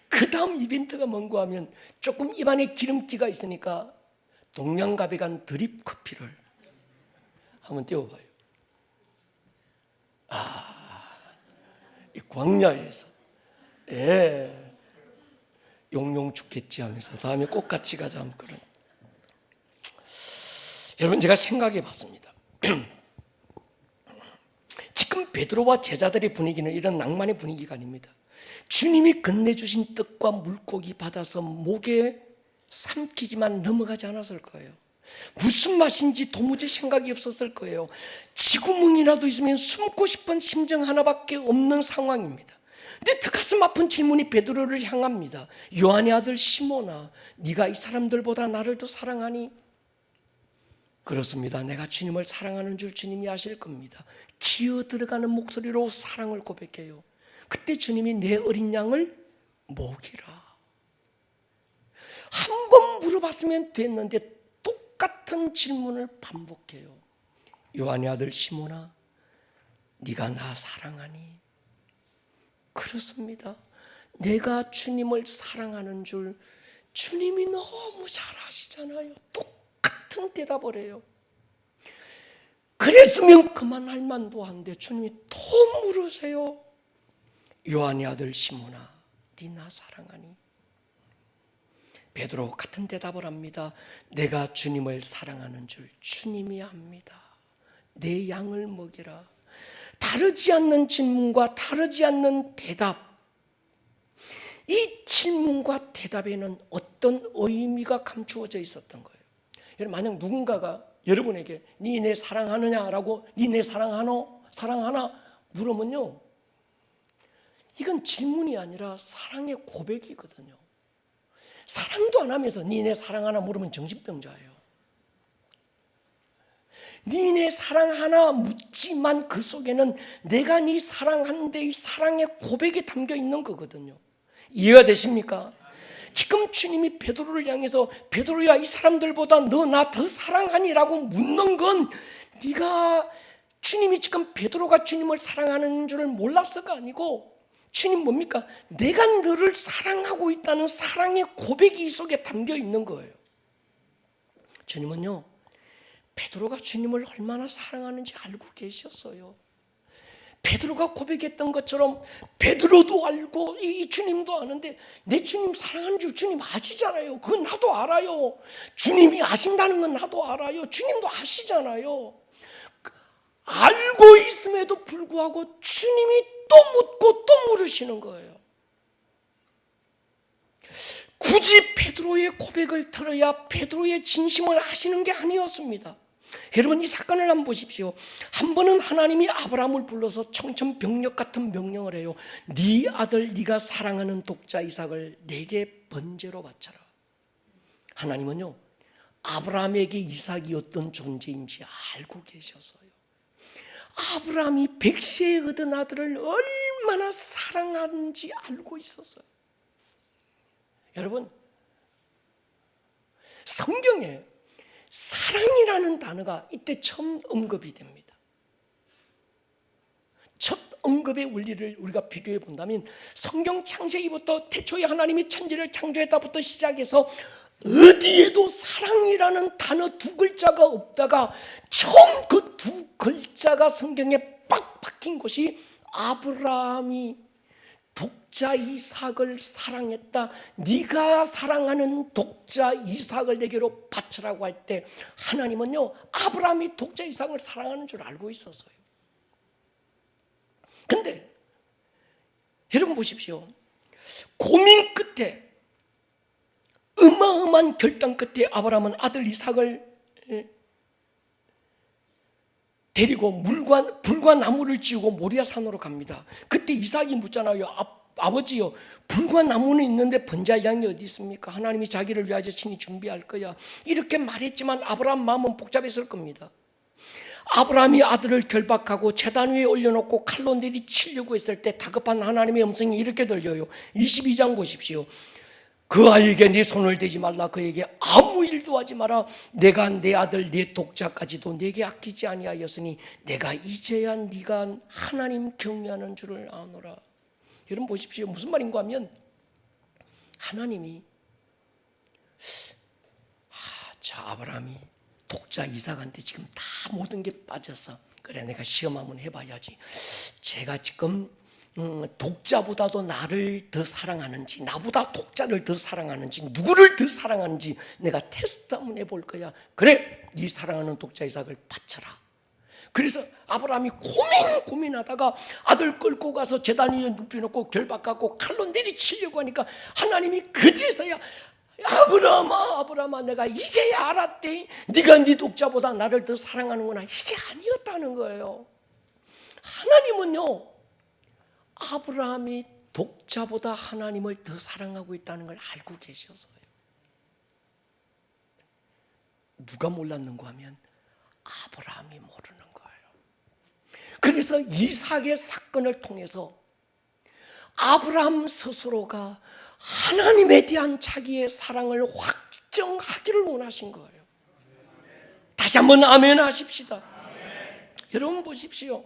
그 다음 이벤트가 뭔가 하면 조금 입안에 기름기가 있으니까 동양갑에 간 드립 커피를 한번 띄워봐요. 이 광야에서 용용 죽겠지 하면서 다음에 꼭 같이 가자 하면 그런. 여러분 제가 생각해 봤습니다. 지금 베드로와 제자들의 분위기는 이런 낭만의 분위기가 아닙니다. 주님이 건네주신 떡과 물고기 받아서 목에 삼키지만 넘어가지 않았을 거예요. 무슨 맛인지 도무지 생각이 없었을 거예요. 지구멍이라도 있으면 숨고 싶은 심정 하나밖에 없는 상황입니다. 근데 더 가슴 아픈 질문이 베드로를 향합니다. 요한의 아들 시몬아, 네가 이 사람들보다 나를 더 사랑하니? 그렇습니다. 내가 주님을 사랑하는 줄 주님이 아실 겁니다. 기어 들어가는 목소리로 사랑을 고백해요. 그때 주님이 내 어린 양을 먹이라. 한 번 물어봤으면 됐는데 똑같은 질문을 반복해요. 요한의 아들 시몬아, 네가 나 사랑하니? 그렇습니다. 내가 주님을 사랑하는 줄 주님이 너무 잘 아시잖아요. 똑같은 대답을 해요. 그랬으면 그만할 만도 한데 주님이 또 물으세요. 요한의 아들 시몬아, 네 나 사랑하니? 베드로 같은 대답을 합니다. 내가 주님을 사랑하는 줄 주님이 압니다. 내 양을 먹이라. 다르지 않는 질문과 다르지 않는 대답. 이 질문과 대답에는 어떤 의미가 감추어져 있었던 거예요. 여러분, 만약 누군가가 여러분에게 니 내 사랑하느냐라고 니 내 사랑하나 물으면요, 이건 질문이 아니라 사랑의 고백이거든요. 사랑도 안 하면서 니 내 사랑하나 물으면 정신병자예요. 니 내 사랑하나 묻지만 그 속에는 내가 니 사랑하는데 이 사랑의 고백이 담겨 있는 거거든요. 이해가 되십니까? 지금 주님이 베드로를 향해서 베드로야, 이 사람들보다 너 나 더 사랑하니라고 묻는 건 네가 주님이 지금 베드로가 주님을 사랑하는 줄을 몰랐어가 아니고 주님 뭡니까? 내가 너를 사랑하고 있다는 사랑의 고백이 이 속에 담겨 있는 거예요. 주님은요, 베드로가 주님을 얼마나 사랑하는지 알고 계셨어요. 베드로가 고백했던 것처럼 베드로도 알고 이 주님도 아는데, 내 주님 사랑하는 줄 주님 아시잖아요. 그건 나도 알아요. 주님이 아신다는 건 나도 알아요. 주님도 아시잖아요. 알고 있음에도 불구하고 주님이 또 묻고 또 물으시는 거예요. 굳이 베드로의 고백을 들어야 베드로의 진심을 아시는 게 아니었습니다. 여러분, 이 사건을 한번 보십시오. 한 번은 하나님이 아브라함을 불러서 청천벽력 같은 명령을 해요. 네 아들 네가 사랑하는 독자 이삭을 내게 번제로 바쳐라. 하나님은요, 아브라함에게 이삭이 어떤 존재인지 알고 계셔서요, 아브라함이 100세에 얻은 아들을 얼마나 사랑하는지 알고 있었어요. 여러분, 성경에 사랑이라는 단어가 이때 처음 언급이 됩니다. 첫 언급의 원리를 우리가 비교해 본다면, 성경 창세기부터 태초에 하나님이 천지를 창조했다부터 시작해서 어디에도 사랑이라는 단어 두 글자가 없다가 처음 그 두 글자가 성경에 빡 박힌 것이 아브라함이 독자 이삭을 사랑했다. 네가 사랑하는 독자 이삭을 내게로 바치라고 할 때, 하나님은요, 아브라함이 독자 이삭을 사랑하는 줄 알고 있었어요. 근데 여러분 보십시오. 고민 끝에, 어마어마한 결단 끝에 아브라함은 아들 이삭을 데리고 불과 나무를 지우고 모리아 산으로 갑니다. 그때 이삭이 묻잖아요. 아버지요, 불과 나무는 있는데 번제할 양이 어디 있습니까? 하나님이 자기를 위하여 친히 준비할 거야. 이렇게 말했지만 아브라함 마음은 복잡했을 겁니다. 아브라함이 아들을 결박하고 제단 위에 올려놓고 칼로 내리치려고 했을 때 다급한 하나님의 음성이 이렇게 들려요. 22장 보십시오. 그 아이에게 네 손을 대지 말라. 그에게 아무 일도 하지 마라. 내가 내 아들 내 독자까지도 내게 아끼지 아니하였으니 내가 이제야 네가 하나님 경외하는 줄을 아노라. 여러분 보십시오. 무슨 말인가 하면, 하나님이 저 아브라함이 독자 이삭한테 지금 다 모든 게 빠졌어. 그래, 내가 시험 한번 해봐야지. 제가 지금 독자보다도 나를 더 사랑하는지, 나보다 독자를 더 사랑하는지, 누구를 더 사랑하는지 내가 테스트 한번 해볼 거야. 그래, 네 사랑하는 독자 이삭을 바쳐라. 그래서 아브라함이 고민하다가 아들 끌고 가서 제단 위에 눕혀놓고 결박하고 칼로 내리치려고 하니까 하나님이 그제서야 아브라함아 내가 이제야 알았대. 네가 네 독자보다 나를 더 사랑하는구나. 이게 아니었다는 거예요. 하나님은요, 아브라함이 독자보다 하나님을 더 사랑하고 있다는 걸 알고 계셔서요. 누가 몰랐는가 하면 아브라함이 모르는 거예요. 그래서 이삭의 사건을 통해서 아브라함 스스로가 하나님에 대한 자기의 사랑을 확정하기를 원하신 거예요. 다시 한번 아멘 하십시다. 여러분 보십시오.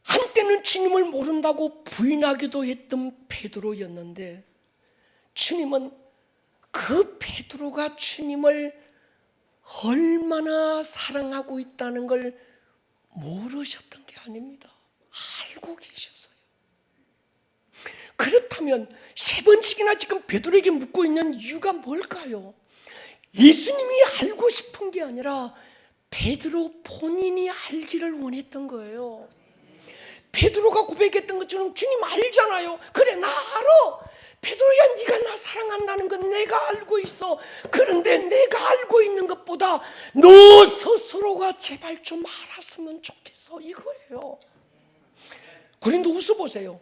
한때는 주님을 모른다고 부인하기도 했던 베드로였는데, 주님은 그 베드로가 주님을 얼마나 사랑하고 있다는 걸 모르셨던 게 아닙니다. 알고 계셨어요. 그렇다면 세 번씩이나 지금 베드로에게 묻고 있는 이유가 뭘까요? 예수님이 알고 싶은 게 아니라 베드로 본인이 알기를 원했던 거예요. 베드로가 고백했던 것처럼 주님 알잖아요. 그래, 나 알아. 베드로야, 네가 나 사랑한다는 건 내가 알고 있어. 그런데 내가 알고 있는 것보다 너 스스로가 제발 좀 알았으면 좋겠어, 이거예요. 고린도후서 보세요.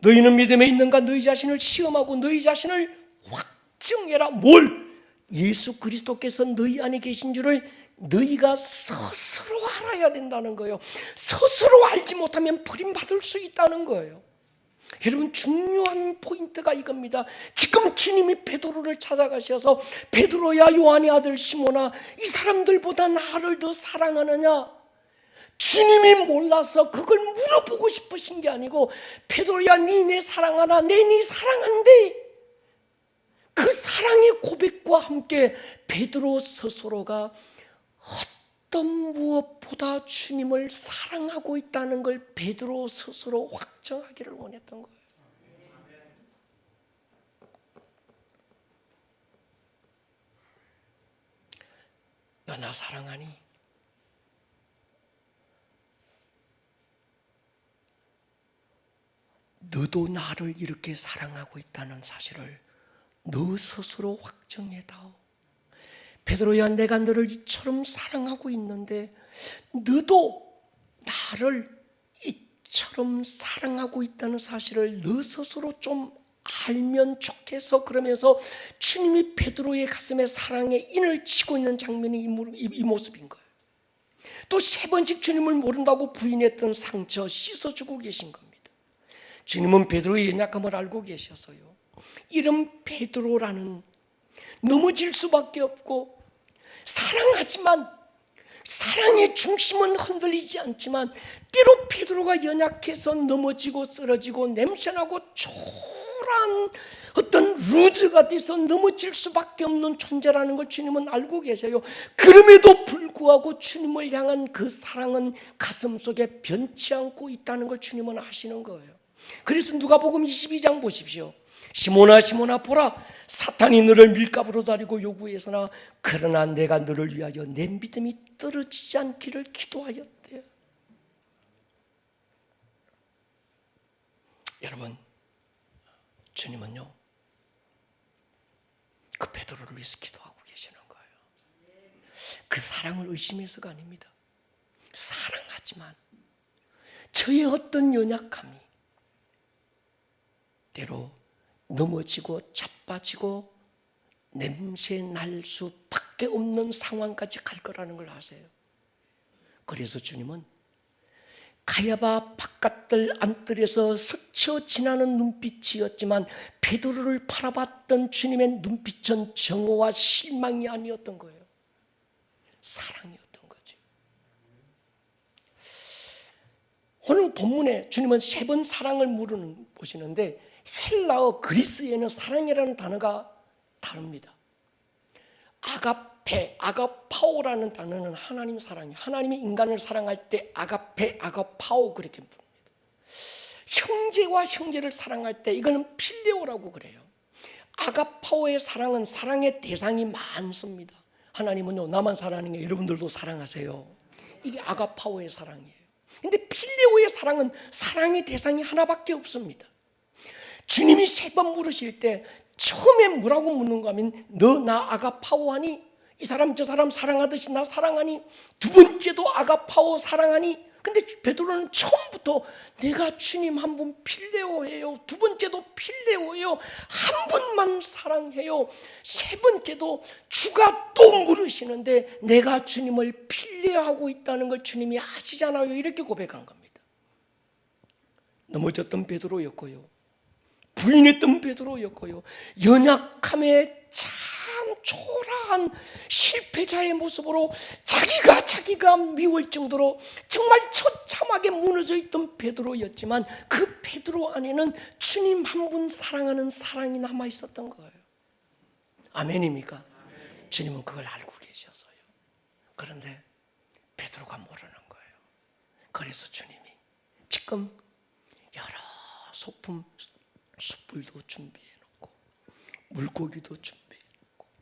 너희는 믿음에 있는가? 너희 자신을 시험하고 너희 자신을 확증해라. 뭘? 예수 그리스도께서 너희 안에 계신 줄을 너희가 스스로 알아야 된다는 거예요. 스스로 알지 못하면 버림받을 수 있다는 거예요. 여러분, 중요한 포인트가 이겁니다. 지금 주님이 베드로를 찾아가셔서 베드로야, 요한의 아들 시몬아, 이 사람들보다 나를 더 사랑하느냐? 주님이 몰라서 그걸 물어보고 싶으신 게 아니고, 베드로야 니 내 사랑하나, 내 니 사랑한대. 그 사랑의 고백과 함께 베드로 스스로가 어떤 무엇보다 주님을 사랑하고 있다는 걸 베드로 스스로 확정하기를 원했던 거예요. 너 나 사랑하니? 너도 나를 이렇게 사랑하고 있다는 사실을 너 스스로 확정해다오. 베드로야, 내가 너를 이처럼 사랑하고 있는데 너도 나를 이처럼 사랑하고 있다는 사실을 너 스스로 좀 알면 좋겠어. 그러면서 주님이 베드로의 가슴에 사랑의 인을 치고 있는 장면이 이 모습인 거예요. 또 세 번씩 주님을 모른다고 부인했던 상처 씻어주고 계신 겁니다. 주님은 베드로의 연약함을 알고 계셔서요, 이름 베드로라는, 넘어질 수밖에 없고 사랑하지만 사랑의 중심은 흔들리지 않지만 때로 베드로가 연약해서 넘어지고 쓰러지고 냄새나고 초라한 어떤 루즈가 돼서 넘어질 수밖에 없는 존재라는 걸 주님은 알고 계세요. 그럼에도 불구하고 주님을 향한 그 사랑은 가슴속에 변치 않고 있다는 걸 주님은 아시는 거예요. 그래서 누가복음 22장 보십시오. 시몬아 시몬아 보라, 사탄이 너를 밀가부로 다리고 요구해서나 그러나 내가 너를 위하여 내 믿음이 떨어지지 않기를 기도하였대요. 여러분, 주님은요 그 베드로를 위해서 기도하고 계시는 거예요. 그 사랑을 의심해서가 아닙니다. 사랑하지만 저의 어떤 연약함이 때로 넘어지고 자빠지고 냄새 날 수밖에 없는 상황까지 갈 거라는 걸 아세요. 그래서 주님은 가야바 바깥들 안뜰에서 스쳐 지나는 눈빛이었지만 베드로를 바라봤던 주님의 눈빛은 정오와 실망이 아니었던 거예요. 사랑이었던 거죠. 오늘 본문에 주님은 세 번 사랑을 보시는데 헬라어 그리스에는 사랑이라는 단어가 다릅니다. 아가페, 아가파오라는 단어는 하나님 사랑이에요. 하나님이 인간을 사랑할 때 아가페, 아가파오 그렇게 부릅니다. 형제와 형제를 사랑할 때 이거는 필레오라고 그래요. 아가파오의 사랑은 사랑의 대상이 많습니다. 하나님은요 나만 사랑하는 게 여러분들도 사랑하세요. 이게 아가파오의 사랑이에요. 근데 필레오의 사랑은 사랑의 대상이 하나밖에 없습니다. 주님이 세 번 물으실 때 처음에 뭐라고 묻는가 하면 너 나 아가파오하니? 이 사람 저 사람 사랑하듯이 나 사랑하니? 두 번째도 아가파오 사랑하니? 근데 베드로는 처음부터 내가 주님 한 분 필레오예요. 두 번째도 필레오예요. 한 분만 사랑해요. 세 번째도 주가 또 물으시는데 내가 주님을 필레하고 있다는 걸 주님이 아시잖아요. 이렇게 고백한 겁니다. 넘어졌던 베드로였고요, 부인했던 베드로였고요, 연약함에 참 초라한 실패자의 모습으로 자기가 미울 정도로 정말 처참하게 무너져 있던 베드로였지만 그 베드로 안에는 주님 한 분 사랑하는 사랑이 남아 있었던 거예요. 아멘입니까? 아멘. 주님은 그걸 알고 계셨어요. 그런데 베드로가 모르는 거예요. 그래서 주님이 지금 여러 소품 숯불도 준비해놓고 물고기도 준비해놓고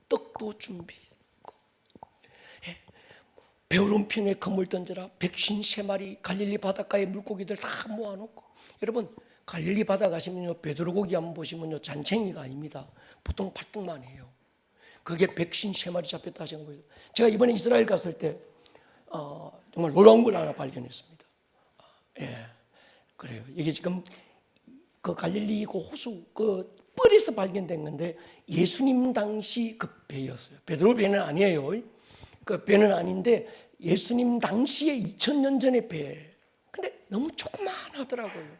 떡도 준비해놓고, 배오른편에 그물 던져라 153마리 갈릴리 바닷가에 물고기들 다 모아놓고. 여러분 갈릴리 바다 가시면요 베드로 고기 한번 보시면요 잔챙이가 아닙니다. 보통 발등만 해요. 그게 153마리 잡혔다 하시는 거예요. 제가 이번에 이스라엘 갔을 때 정말 놀라운 걸 하나 발견했습니다. 그래요. 이게 지금 그 갈릴리 그 호수 그 뻘에서 발견된 건데 예수님 당시 그 배였어요. 베드로 배는 아니에요. 그 배는 아닌데 예수님 당시에 2000년 전의 배. 근데 너무 조그만하더라고요.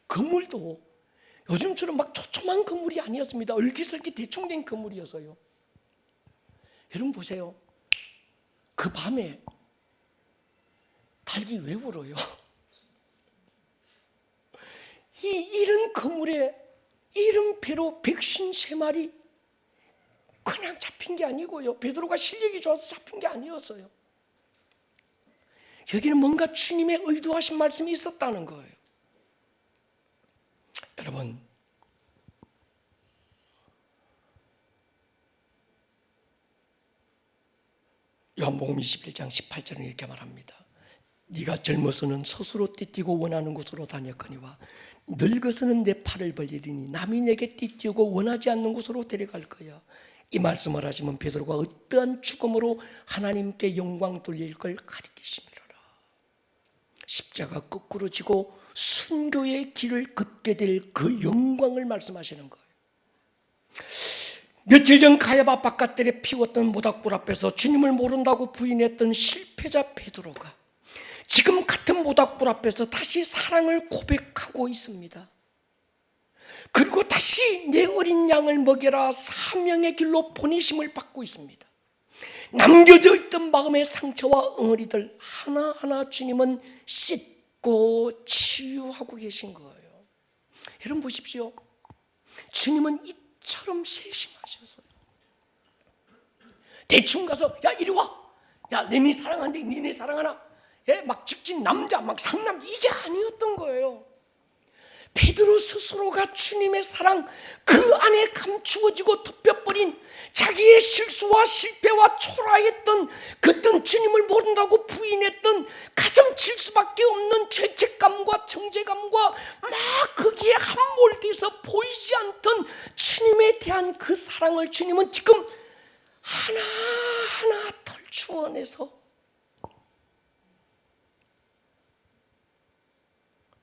그물도 요즘처럼 막 초초만 그물이 아니었습니다. 얼기설기 대충 된 그물이어서요. 여러분 보세요. 그 밤에 닭이 왜 울어요? 이런 건물에 이런 배로 153마리 그냥 잡힌 게 아니고요. 베드로가 실력이 좋아서 잡힌 게 아니었어요. 여기는 뭔가 주님의 의도하신 말씀이 있었다는 거예요. 여러분, 요한복음 21장 18절은 이렇게 말합니다. 네가 젊어서는 스스로 띠뛰고 원하는 곳으로 다녔거니와 늙어서는 내 팔을 벌리리니 남이 내게 띠뛰고 원하지 않는 곳으로 데려갈 거야. 이 말씀을 하시면 베드로가 어떠한 죽음으로 하나님께 영광 돌릴 걸 가리키심이로라. 십자가 거꾸로 지고 순교의 길을 걷게 될 그 영광을 말씀하시는 거예요. 며칠 전 가야바 바깥들에 피웠던 모닥불 앞에서 주님을 모른다고 부인했던 실패자 베드로가 지금 같은 모닥불 앞에서 다시 사랑을 고백하고 있습니다. 그리고 다시 내 어린 양을 먹여라 사명의 길로 보내심을 받고 있습니다. 남겨져 있던 마음의 상처와 엉어리들 하나하나 주님은 씻고 치유하고 계신 거예요. 여러분 보십시오. 주님은 이처럼 세심하셨어요. 대충 가서 야 이리 와, 야 내니 사랑하는데 니네 사랑하나? 예, 막 직진 남자 막 상남자 이게 아니었던 거예요. 베드로 스스로가 주님의 사랑 그 안에 감추어지고 덮여버린 자기의 실수와 실패와 초라했던 그땐 주님을 모른다고 부인했던 가슴 칠 수밖에 없는 죄책감과 정죄감과 막 거기에 함몰돼서 보이지 않던 주님에 대한 그 사랑을 주님은 지금 하나하나 덜추어내서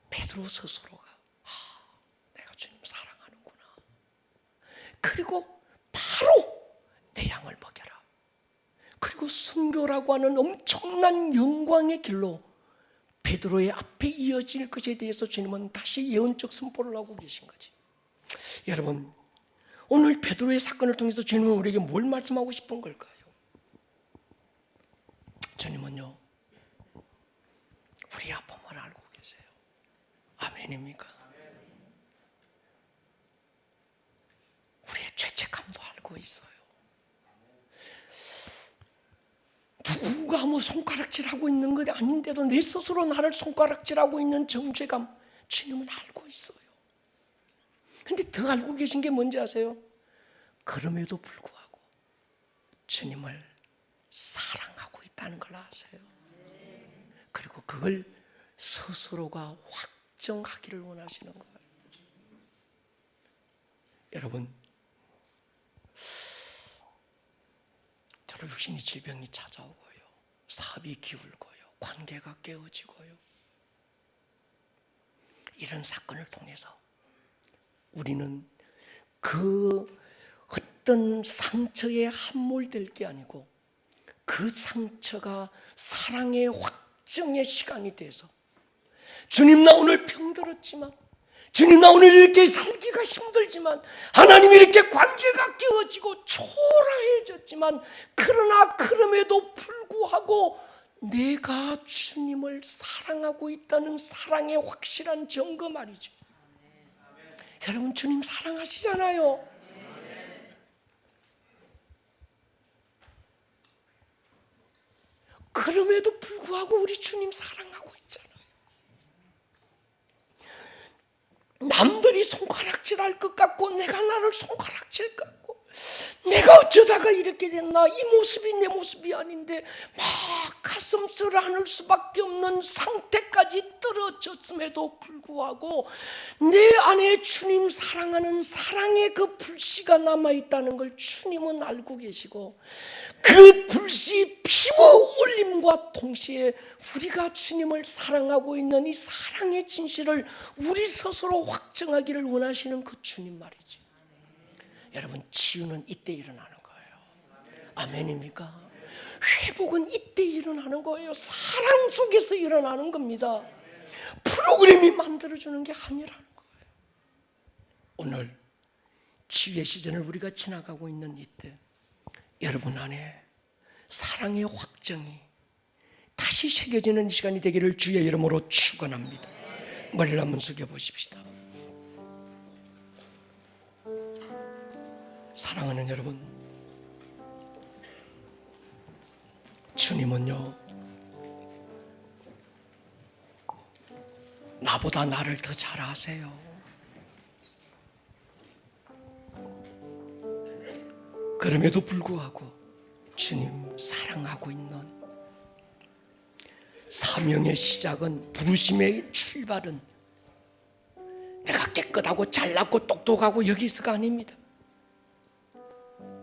베드로 스스로가 내가 주님 사랑하는구나. 그리고 바로 내 양을 먹여라. 그리고 순교라고 하는 엄청난 영광의 길로 베드로의 앞에 이어질 것에 대해서 주님은 다시 예언적 선포를 하고 계신 거지. 여러분, 오늘 베드로의 사건을 통해서 주님은 우리에게 뭘 말씀하고 싶은 걸까요? 주님은요, 우리 아픔을 알고 계세요. 아멘입니까? 우리의 죄책감도 알고 있어요. 누가 뭐 손가락질하고 있는 것 아닌데도 내 스스로 나를 손가락질하고 있는 정죄감 주님은 알고 있어요. 근데 더 알고 계신 게 뭔지 아세요? 그럼에도 불구하고 주님을 사랑하고 있다는 걸 아세요. 그리고 그걸 스스로가 확정하기를 원하시는 거예요. 여러분, 저로 육신의 질병이 찾아오고요, 사업이 기울고요, 관계가 깨어지고요, 이런 사건을 통해서 우리는 그 어떤 상처에 함몰될 게 아니고 그 상처가 사랑의 확정의 시간이 돼서 주님 나 오늘 병들었지만, 주님 나 오늘 이렇게 살기가 힘들지만, 하나님 이렇게 관계가 깨어지고 초라해졌지만, 그러나 그럼에도 불구하고 내가 주님을 사랑하고 있다는 사랑의 확실한 증거 말이죠. 여러분 주님 사랑하시잖아요. 그럼에도 불구하고 우리 주님 사랑하고 있잖아요. 남들이 손가락질할 것 같고 내가 나를 손가락질 같고 내가 어쩌다가 이렇게 됐나, 이 모습이 내 모습이 아닌데 막 가슴 쓰라눌 수밖에 없는 상태까지 떨어졌음에도 불구하고 내 안에 주님 사랑하는 사랑의 그 불씨가 남아있다는 걸 주님은 알고 계시고, 그 불씨 피워 올림과 동시에 우리가 주님을 사랑하고 있는 이 사랑의 진실을 우리 스스로 확정하기를 원하시는 그 주님 말이죠. 여러분 치유는 이때 일어나는 거예요. 아멘입니까? 회복은 이때 일어나는 거예요. 사랑 속에서 일어나는 겁니다. 프로그램이 만들어주는 게 아니라는 거예요. 오늘 치유의 시즌을 우리가 지나가고 있는 이때 여러분 안에 사랑의 확정이 다시 다시 새겨지는 시간이 되기를 주의 이름으로 축원합니다. 머리를 한번 숙여 보십시다. 사랑하는 여러분, 주님은요, 나보다 나를 더 잘 아세요. 그럼에도 불구하고 주님 사랑하고 있는, 사명의 시작은, 부르심의 출발은 내가 깨끗하고 잘났고 똑똑하고 여기서가 아닙니다.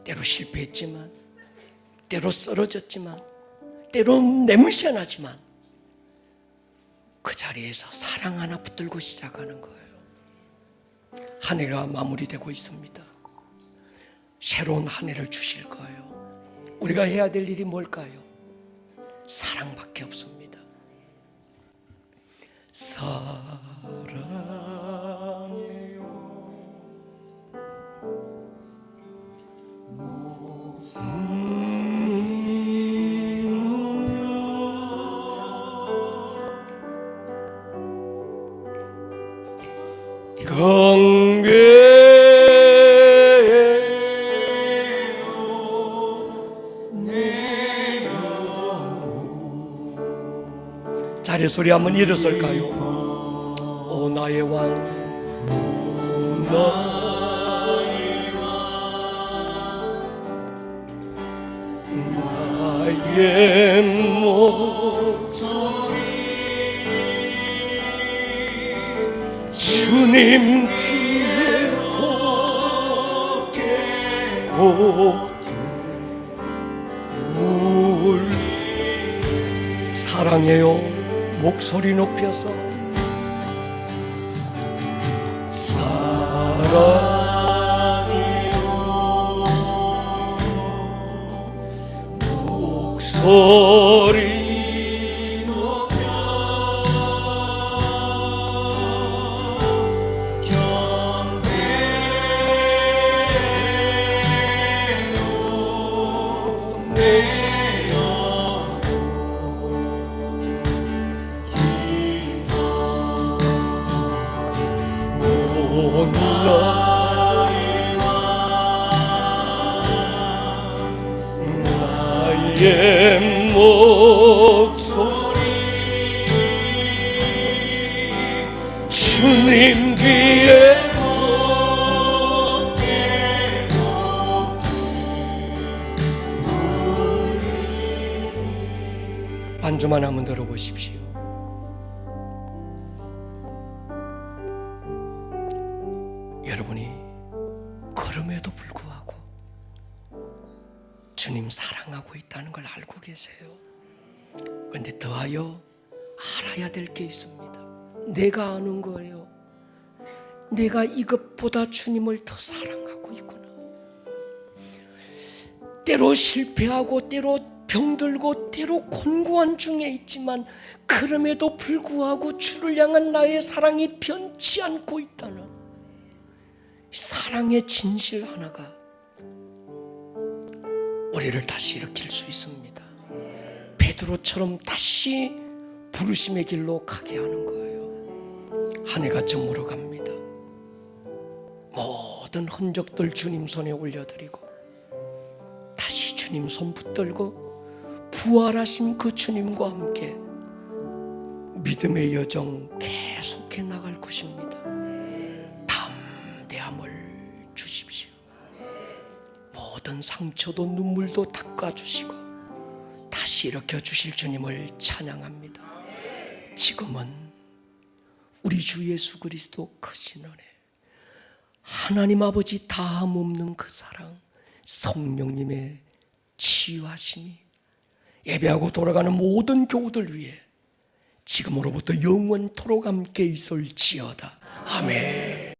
때로 실패했지만, 때로 쓰러졌지만, 때로 내무시하지만 그 자리에서 사랑 하나 붙들고 시작하는 거예요. 한 해가 마무리되고 있습니다. 새로운 한 해를 주실 거예요. 우리가 해야 될 일이 뭘까요? 사랑밖에 없습니다. 자리 소리 한번 일어설까요? 오 나의 왕, 나의 왕, 나의 목소리 주님 뒤에 곱게 울리. 사랑해요. 목소리 높여서 사랑해요. 목소리 높여 경배해요. 내 나의 목소리 주님 귀에 반주만 한번 들어보십시오. 여러분이 그럼에도 불구하고 주님 사랑하고 있다는 걸 알고 계세요. 그런데 더하여 알아야 될 게 있습니다. 내가 아는 거예요. 내가 이것보다 주님을 더 사랑하고 있구나. 때로 실패하고 때로 병들고 때로 곤고한 중에 있지만 그럼에도 불구하고 주를 향한 나의 사랑이 변치 않고 있다는 사랑의 진실 하나가 우리를 다시 일으킬 수 있습니다. 베드로처럼 다시 부르심의 길로 가게 하는 거예요. 한 해가 저물어 갑니다. 모든 흔적들 주님 손에 올려드리고 다시 주님 손 붙들고 부활하신 그 주님과 함께 믿음의 여정 계속해 나갈 것입니다. 담대함을 주십시오. 모든 상처도 눈물도 닦아주시고 다시 일으켜 주실 주님을 찬양합니다. 지금은 우리 주 예수 그리스도 크신 은혜, 하나님 아버지 다함 없는 그 사랑, 성령님의 치유하심이 예배하고 돌아가는 모든 교우들 위해 지금으로부터 영원토록 함께 있을지어다. 아멘.